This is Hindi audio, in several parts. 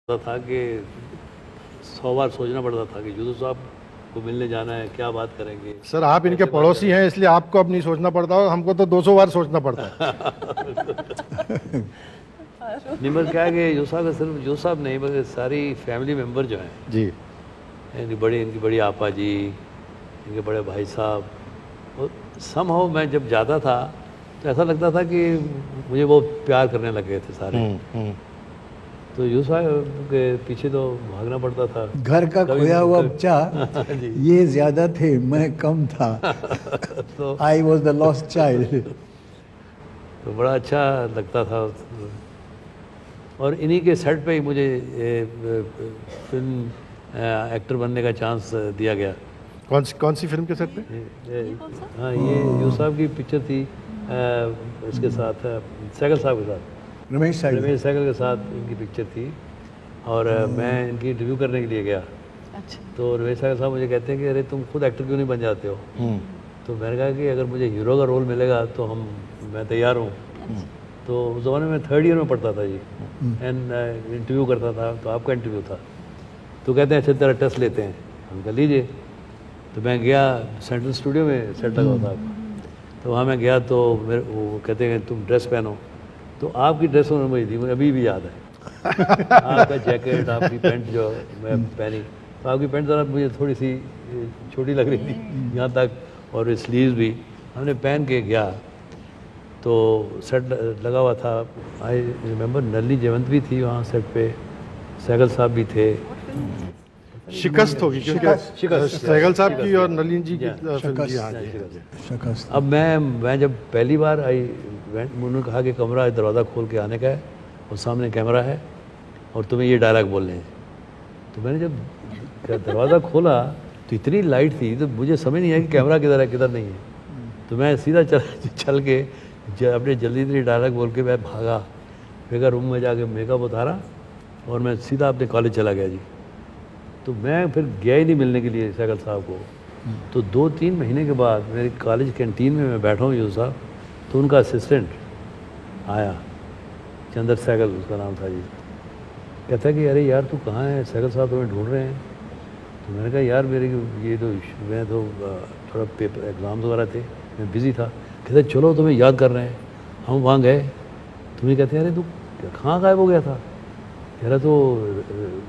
था कि 100 बार सोचना पड़ता था कि यूसुफ साहब को मिलने जाना है, क्या बात करेंगे। सर आप इनके पड़ोसी हैं इसलिए आपको अब नहीं सोचना पड़ता हो, हमको तो 200 बार सोचना पड़ता है। नहीं मगर क्या है कि यूसुफ साहब सिर्फ यूसुफ साहब नहीं बल्कि सारी फैमिली मेम्बर जो हैं, जी इनकी बड़ी आपा जी, इनके बड़े भाई साहब, और समहाउ मैं जब जाता था तो ऐसा लगता था कि मुझे वो प्यार करने लग गए थे सारे। तो यूसुफ साहब के पीछे तो भागना पड़ता था। घर का खोया हुआ बच्चा ये ज्यादा थे, मैं कम था। तो I was the lost child. तो बड़ा अच्छा लगता था। और इन्हीं के सेट पे ही मुझे फिल्म एक्टर बनने का चांस दिया गया। कौन सी फिल्म के सेट पे? हाँ, ये यूसुफ साहब की पिक्चर थी इसके साथ सहगल साहब के साथ, रमेश सहगल के साथ इनकी पिक्चर थी। और मैं इनकी इंटरव्यू करने के लिए गया। अच्छा। तो रमेश सहगल साहब मुझे कहते हैं कि अरे तुम खुद एक्टर क्यों नहीं बन जाते हो। तो मैंने कहा कि अगर मुझे हीरो का रोल मिलेगा तो मैं तैयार हूँ। तो उस ज़माने में 3rd ईयर में पढ़ता था जी, एंड इंटरव्यू करता था। तो आपका इंटरव्यू था, तो कहते हैं अच्छा तेरा टेस्ट लेते हैं। हम कह लीजिए। तो मैं गया, सेंट्रल स्टूडियो में सेट लगा था। तो वहाँ मैं गया तो वो कहते हैं तुम ड्रेस पहनो। तो आपकी ड्रेस उन्होंने मुझे दी, मुझे अभी भी याद है। आपका जैकेट, आपकी पैंट जो मैं पहनी, तो आपकी पैंट ज़रा मुझे थोड़ी सी छोटी लग रही थी यहाँ तक, और स्लीव्स भी। हमने पहन के गया तो सेट लगा हुआ था। आई रिमेंबर नली जयवंत भी थी वहाँ सेट पे, सहगल साहब भी थे। शिकस्त होगी क्योंकि सहगल साहब की और नलिन जी की फिल्म जी। हाँ जी। शिकस्त। अब मैं जब पहली बार उन्होंने कहा कि कमरा दरवाज़ा खोल के आने का है और सामने कैमरा है और तुम्हें ये डायलॉग बोलने हैं। तो मैंने जब दरवाज़ा खोला तो इतनी लाइट थी तो मुझे समझ नहीं आया कि कैमरा किधर है किधर नहीं है। तो मैं सीधा चल के अपने जल्दी डायलॉग बोल के मैं भागा, फिर रूम में जाके मेकअप उतारा और मैं सीधा अपने कॉलेज चला गया जी। तो मैं फिर गया ही नहीं मिलने के लिए सहगल साहब को। तो 2-3 महीने के बाद मेरे कॉलेज कैंटीन में मैं बैठा हूँ यूसुफ साहब, तो उनका असिस्टेंट आया, चंद्र सहगल उसका नाम था जी। कहता है कि अरे यार तू कहाँ है, सहगल साहब तुम्हें ढूंढ रहे हैं। तो मैंने कहा यार मेरे ये तो मैं तो थोड़ा पेपर एग्ज़ाम्स वगैरह थे, मैं बिज़ी था। कहते चलो तुम्हें याद कर रहे हैं। हम वहाँ गए, तुम्हें कहते हैं अरे तू कहाँ गायब हो गया था। कह रहा तो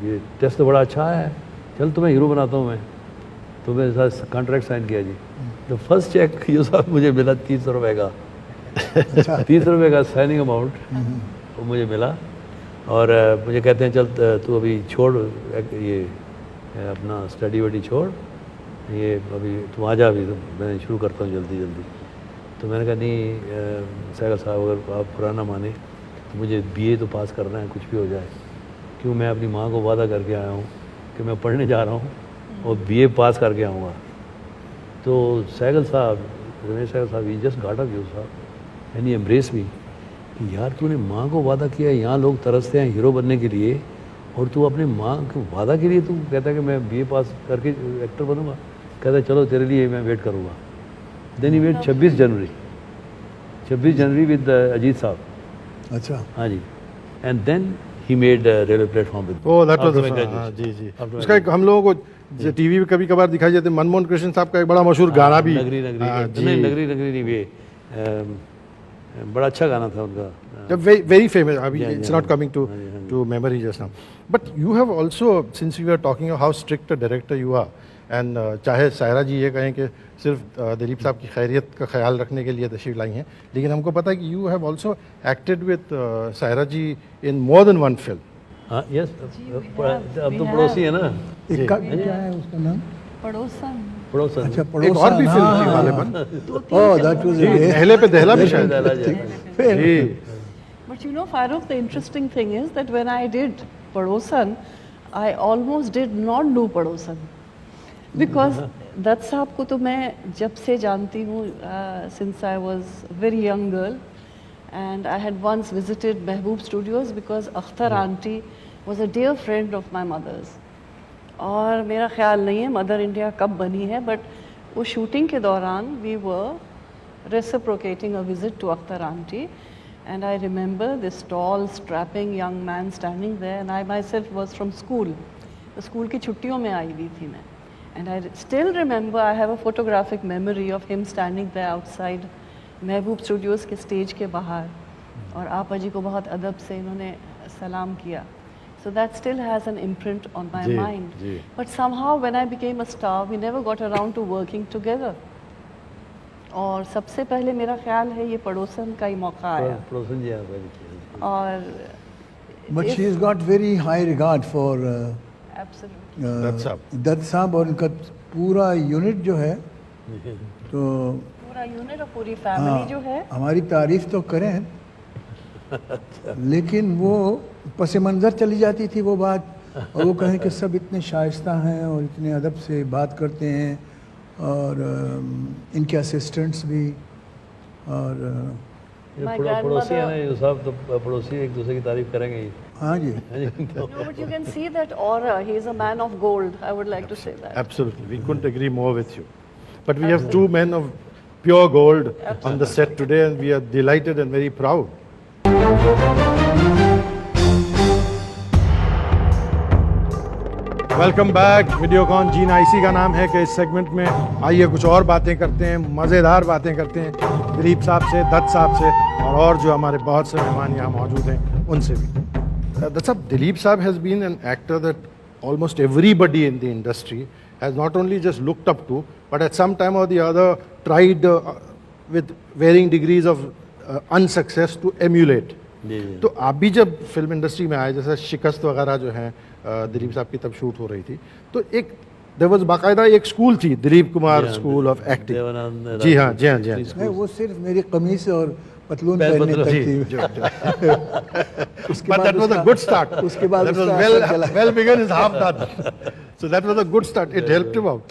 ये टेस्ट तो बड़ा अच्छा है, चल तुम्हें हीरो बनाता हूँ मैं। तो मेरे साथ कॉन्ट्रैक्ट साइन किया जी। तो फर्स्ट चेक ये साहब मुझे मिला 30 रुपये का। 30 रुपये का साइनिंग अमाउंट वो मुझे मिला। और मुझे कहते हैं चल तू अभी छोड़ ये अपना स्टडी वडी छोड़, ये अभी तू आ जा, अभी तो मैं शुरू करता हूँ जल्दी। तो मैंने कहा नहीं सहगल साहब अगर आप पुराना माने तो मुझे BA तो पास करना है, कुछ भी हो जाए। क्यों, मैं अपनी माँ को वादा करके आया हूँ कि मैं पढ़ने जा रहा हूँ और BA पास करके आऊँगा। तो सहगल साहब, रमेश सहगल साहब, ही जस्ट गॉट अप यूसुफ साहब एंड ही एम्ब्रेस मी कि यार तूने माँ को वादा किया, यहाँ लोग तरसते हैं हीरो बनने के लिए और तू अपने माँ को वादा के लिए तू कहता है कि मैं BA पास करके एक्टर बनूंगा। कहता है चलो तेरे लिए मैं वेट करूँगा। Then he wait 26 January with Ajit साहब। अच्छा। हाँ जी। And then he made railway platform with. Oh that was जी। उसका एक हम लोगों को टीवी पे कभी कभार दिखाई देते, मनमोहन कृष्ण साहब का एक बड़ा मशहूर गाना भी नगरी नहीं वे बड़ा अच्छा गाना था उनका। very famous. It's not coming to memory just now. But you have also, since we were talking of how strict a director you are, and चाहे सायरा जी ये कहें कि सिर्फ दिलीप साहब की खैरियत का ख्याल रखने के लिए तशरीफ लाई हैं, लेकिन हमको पता है कि you have also acted with Saira ji in more than one film. हाँ यस, अब तो पड़ोसी है ना। एक का क्या है उसका नाम? पड़ोसन। अच्छा एक पड़ोसन। और भी फिल्म थी गालिबन। ओह दैट वाज दहले पे दहला भी शायद। But you know, Farooq, the interesting thing is that when I did Padosan, I almost did not do Padosan. Because Dutt साहब को तो मैं जब से जानती हूँ, since I was a very young girl, and I had once visited Mehboob Studios because Akhtar auntie was a dear friend of my mother's. और मेरा ख्याल नहीं है मदर इंडिया कब बनी है, but वो शूटिंग के दौरान we were reciprocating a visit to Akhtar auntie. And I remember this tall, strapping young man standing there, and I myself was from school. The school की छुट्टियों में आई हुई थी मैं. And I still remember, I have a photographic memory of him standing there outside Mehboob Studios के स्टेज के बाहर, और आपा जी को बहुत अदब से इन्होंने सलाम किया. So that still has an imprint on my ji, mind. Ji. But somehow when I became a star, we never got around to working together. और सबसे पहले मेरा ख्याल है ये पड़ोसन का ही मौका आया. पड़ोसन जी यहाँ पर और But she has got very high regard for absolutely. Dutt साहब. दत्त साहब, और उनका पूरा यूनिट जो है, तो पूरा यूनिट और पूरी फैमिली जो है, हमारी तारीफ तो करें, लेकिन वो पस मंज़र चली जाती थी वो बात, और वो कहें कि सब इतने शाइस्ता हैं और इतने अदब से बात करते हैं, और इनके असिस्टेंट्स भी, और My पड़ोसी है ना grandmother- ये साहब, तो पड़ोसी एक दूसरे की तारीफ करेंगे ही. हाँ जी. no, but you can see that aura. He is a man of gold. I would like to say that. Absolutely, we couldn't agree more with you. But we have two men of pure gold on the set today, and we are delighted and very proud. Welcome back. Videocon जीना इसी का नाम है कि इस सेगमेंट में आइए कुछ और बातें करते हैं, मज़ेदार बातें करते हैं दिलीप साहब से, दत्त साहब से, और जो हमारे बहुत से मेहमान यहाँ मौजूद हैं उनसे भी. दत्त साहब, दिलीप साहब has been an actor that almost everybody in the industry has not only just looked up to, but at some time or the other tried with varying degrees of unsuccess to emulate. जी जी. तो आप भी जब फिल्म इंडस्ट्री में आए, जैसे शिकस्त वगैरह जो है दिलीप साहब की तब शूट हो रही थी, तो एक देयर वाज बाकायदा एक स्कूल थी, Dilip Kumar school of acting. Dev Anand ji हाँ, जी हाँ, जी हाँ. नहीं, वो सिर्फ मेरी कमीज और पतलून पैर पहनने पतलून, तक जी, थी. जो- उसके But बाद that was a उसका- good start. उसके बाद That was उसका well, असर चला. well begun is half done. So that was a good start. It helped him out.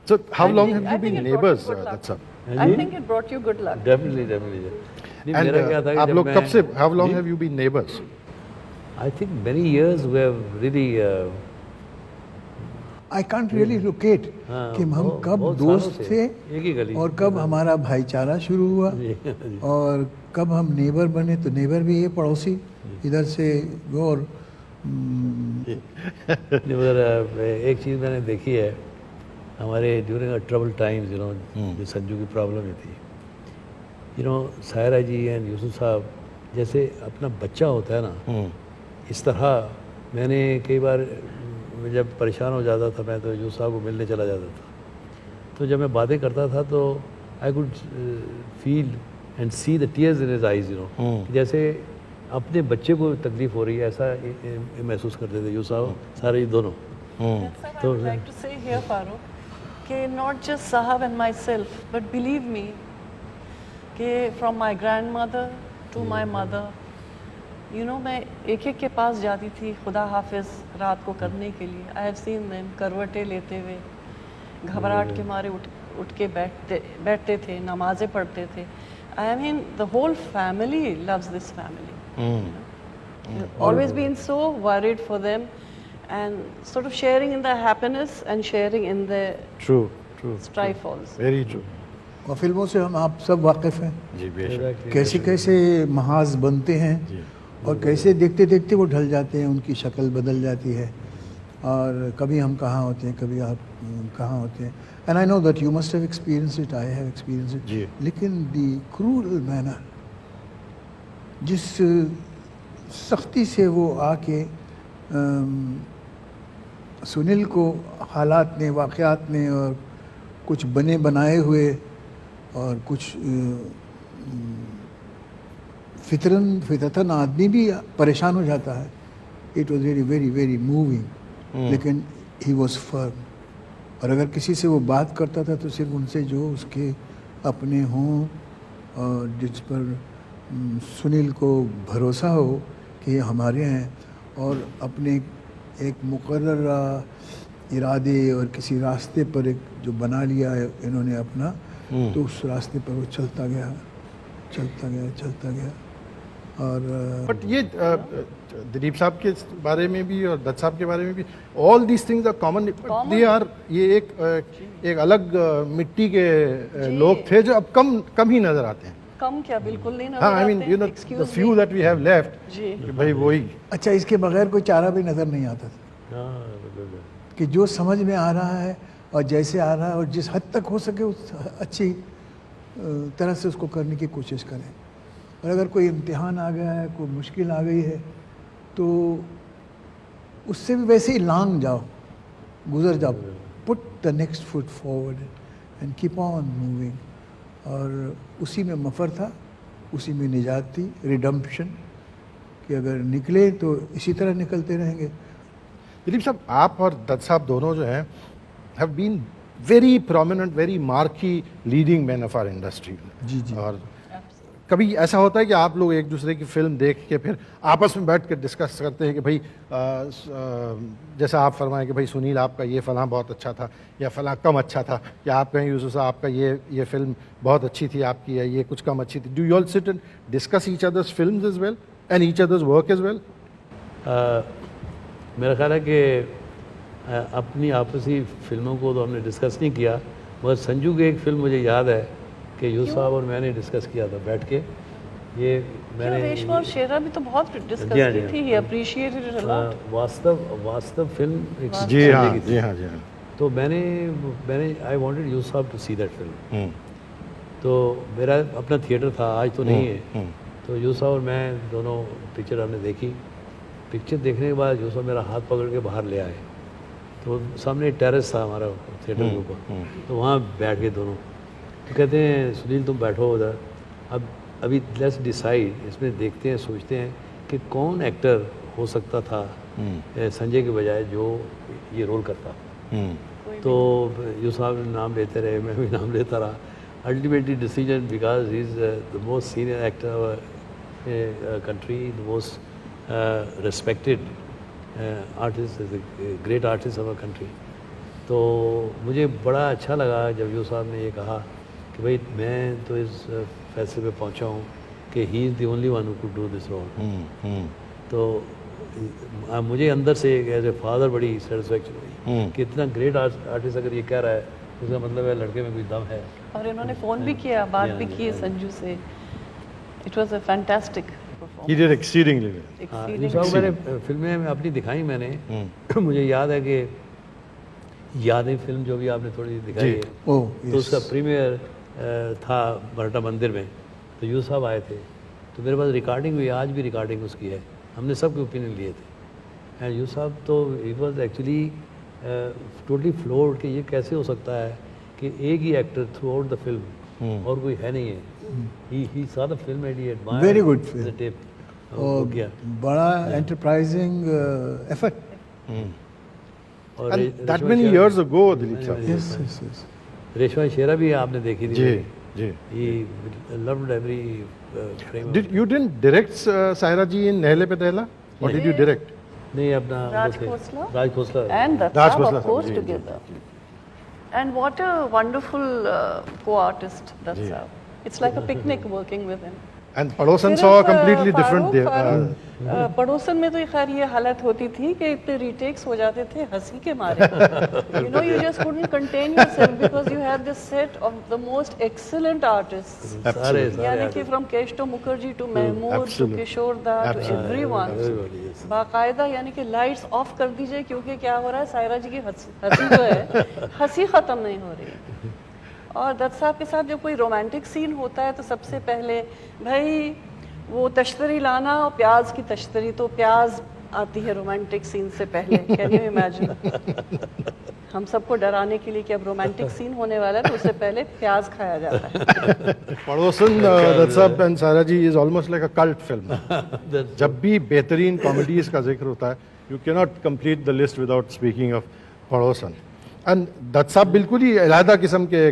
So how long have I you think been it brought you neighbors, good luck. Dत्त साहब? I think it brought you good luck. Definitely definitely. नहीं, And मेरा क्या था कि आप जब लोग मैं- कब से, how long ji? have you been neighbors? I think many years we have really I can't really locate हाँ, कि हम बहुत- कब बहुत सालों दोस्त से, थे एक ही गली. और कब हमारा भाईचारा शुरू हुआ, जी, जी. और कब हम नेबर बने. तो नेबर भी ये पड़ोसी इधर से वो, और नहीं, मगर एक चीज़ मैंने देखी है हमारे ड्यूरिंग अ ट्रबल टाइम्स, जो संजू की प्रॉब्लम ही थी, सायरा जी एंड यूसुफ साहब जैसे अपना बच्चा होता है ना, इस तरह मैंने कई बार जब परेशान हो जाता था मैं, तो यूसुफ साहब को मिलने चला जाता था. तो जब मैं बातें करता था तो I could feel and see the tears in his eyes, जैसे अपने बच्चे को तकलीफ हो रही है, ऐसा महसूस करते थे यूसुफ साहब, सारे दोनों. That's what I would like to say here, Farooq, कि not just Sahab and myself, but believe me, कि from my grandmother to my mother, मैं एक एक के पास जाती थी खुदा हाफिज रात को करने के लिए. I have seen them करवटें लेते हुए, घबराहट के मारे उठ के बैठते थे, नमाजें पढ़ते थे. I mean, the whole family loves this family. Always been so worried for them, and sort of sharing in the happiness and sharing in the True, true. strife also. Very true. और फिल्मों से हम आप सब वाकिफ़ हैं, जी बेशक. कैसे कैसे महाज बनते हैं, और कैसे देखते देखते वो ढल जाते हैं, उनकी शक्ल बदल जाती है, और कभी हम कहाँ होते हैं, कभी आप कहाँ होते हैं. And I know that you must have experience it, I have experience जी. इट. लेकिन दी क्रूरल मैनर, जिस सख्ती से वो आके सुनील को हालात ने, वाक़यात ने, और कुछ बने बनाए हुए और कुछ फितरतन आदमी भी परेशान हो जाता है. It was very very very moving, लेकिन ही वॉज फर्म. और अगर किसी से वो बात करता था तो सिर्फ उनसे जो उसके अपने हों, और जिस पर सुनील को भरोसा हो कि ये हमारे हैं, और अपने एक मुकर्रर इरादे और किसी रास्ते पर एक जो बना लिया है इन्होंने अपना, तो उस रास्ते पर वो चलता गया, चलता गया, चलता गया. और बट ये दिलीप साहब के बारे में भी और दत्त साहब के बारे में भी, all these things are common. They are, ये एक अलग मिट्टी के लोग थे जो अब कम ही नजर आते हैं. कम क्या बिल्कुल नहीं नजर हाँ, I mean, आते। you know, the Excuse few me। that we have left, जी। कि भाई वही। अच्छा, इसके बगैर कोई चारा भी नज़र नहीं आता था हाँ, कि जो समझ में आ रहा है और जैसे आ रहा है और जिस हद तक हो सके उस अच्छी तरह से उसको करने की कोशिश करें। और अगर कोई इम्तिहान आ गया है, कोई मुश्किल आ गई है, तो उससे भी वैसे ही लांग जाओ, गुजर जाओ, put the next foot forward and keep on moving. और उसी में मफर था, उसी में निजात थी, रिडम्पशन, कि अगर निकले तो इसी तरह निकलते रहेंगे। दिलीप साहब, आप और दत्त साहब दोनों जो हैं have been very prominent, very marquee leading man of our industry. जी जी। और कभी ऐसा होता है कि आप लोग एक दूसरे की फिल्म देख के फिर आपस में बैठ कर डिस्कस करते हैं कि भाई जैसा आप फरमाएं कि भाई सुनील आपका ये फ़लाँ बहुत अच्छा था या फ़लाँ कम अच्छा था, या आप कहें यूसुफ साहब आपका ये फिल्म बहुत अच्छी थी आपकी, या ये कुछ कम अच्छी थी। Do you all sit and discuss each other's films as well and each other's work as well? मेरा ख्याल है कि अपनी आपसी फिल्मों को तो हमने डिस्कस नहीं किया, मगर संजू की एक फिल्म मुझे याद है कि यूसुफ साहब और मैंने डिस्कस किया था बैठ के। ये मैंने रेशमा और शेरा भी तो बहुत डिस्कस जी हाँ, की जी हाँ। थी, ही अप्रिशिएटेड इट अ लॉट। वास्तव फिल्म एक जी संजय हाँ, की थी। जी हाँ, जी हाँ। तो मैंने आई वांटेड यूसुफ साहब टू सी दैट फिल्म। तो मेरा अपना थिएटर था, आज तो नहीं है। तो यूसुफ और मैं दोनों पिक्चर हमने देखी। पिक्चर देखने के बाद यूसुफ मेरा हाथ पकड़ के बाहर ले आए। तो सामने टेरेस था हमारा थिएटर के ऊपर, तो वहाँ बैठ गए दोनों। तो कहते हैं सुनील तुम बैठो उधर, अभी लेट्स डिसाइड, इसमें देखते हैं, सोचते हैं कि कौन एक्टर हो सकता था संजय के बजाय जो ये रोल करता। तो यूसुफ साहब ने नाम लेते रहे, मैं भी नाम लेता रहा। Ultimately decision, because he is the most senior actor country, the most respected artist, is a great artist of our country. तो मुझे बड़ा अच्छा लगा जब यूसुफ साहब ने ये कहा कि भाई मैं तो इस फैसले पे पहुंचा हूँ कि he is the only one who could do this role. तो मुझे अंदर से एज ए फादर बड़ी सेटिस्फेक्शन हुई कि इतना ग्रेट आर्टिस्ट अगर ये कह रहा है, उसका मतलब है लड़के में कोई दम है। और इन्होंने फ़ोन भी किया, बात भी की संजू से। It was a fantastic He did exceedingly well. Yusuf साहब मैंने फिल्में अपनी दिखाई मैंने मुझे याद है कि यादें फिल्म जो भी आपने थोड़ी दिखाई है, तो उसका प्रीमियर था मराठा मंदिर में। तो यूसुफ साहब आए थे, तो मेरे पास रिकॉर्डिंग हुई, आज भी रिकॉर्डिंग उसकी है। हमने सबके ओपिनियन लिए थे। एंड यूसुफ साहब तो it was actually totally floored कि ये कैसे हो सकता है कि एक ही actor throughout the film और कोई है नहीं है। he saw the film and he admired Very good film. the tape. और बड़ा एंटरप्राइजिंग एफर्ट। और And that many years ago, Dilip sir. Yes yes yes. Reshma Shera भी आपने देखी थी। जी जी। He loved every frame. You didn't direct Saira ji in Nehle Pe Dehla, or did you direct? नहीं अपना Raj Khosla? Raj Khosla and Raj Datta, Khosla, of course, ji, ji, together. And what a wonderful co-artist that's ji. It's like a picnic working with him. And Padosan सिर्फ, saw a completely different. Farooq, पड़ोसन में तो खैर ये हालत होती थी कि इतने रीटेक्स हो जाते थे हंसी के मारे। You know, you just couldn't contain yourself because you had this set of the most excellent artists. सारे यानी कि from Keshto Mukherjee to Mahmood to Absolutely. Kishore Da to Absolutely. everyone. बाकायदा यानी कि लाइट्स ऑफ कर दीजिए क्योंकि क्या हो रहा है, सायरा जी की हंसी जो है हंसी ख़त्म नहीं हो रही। और दत्त साहब के साथ जब कोई रोमांटिक सीन होता है तो सबसे पहले भाई वो तश्तरी लाना और प्याज की तश्तरी, तो प्याज आती है रोमांटिक सीन से पहले। Can you imagine? हम सबको डराने के लिए कि अब रोमांटिक सीन होने वाला है तो उससे पहले प्याज खाया जाता है। Padosan, Dutt Sahab and Saira ji is almost like a cult film. जब भी बेहतरीन कॉमेडीज का जिक्र होता है, you cannot complete the list without speaking of Padosan. And Dutt Sahab बिल्कुल ही अलग किस्म के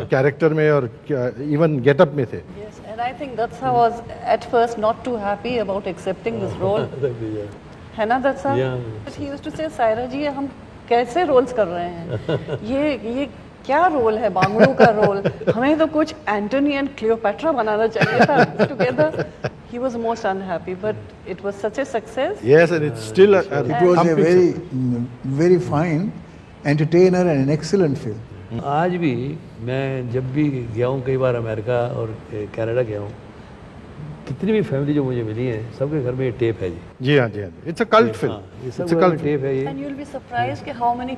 कैरेक्टर में और इवन गेटअप में थे। Yes, and I think Dutt Sahab was at first not too happy about accepting this role. है ना Dutt Sahab? Yeah. But he used to say, Saira जी हम कैसे रोल्स कर रहे हैं? ये क्या रोल है, बांगड़ू का रोल? हमें तो कुछ एंटनी एंड क्लियोपेट्रा बनाना चाहिए था together. He was most unhappy, but it was such a success. Yes, and it's still It was a very fine entertainer and an excellent film. आज भी मैं जब भी गया हूँ कई बार अमेरिका और कनाडा गया हूँ, कितनी भी फैमिली जो मुझे मिली है सबके घर में ये टेप है जी। जी हाँ, जी हाँ, इट्स अ कल्ट फिल्म, हाँ, ये इट्स सब अ घर में कल्ट टेप है ये। And you'll be surprised कि how many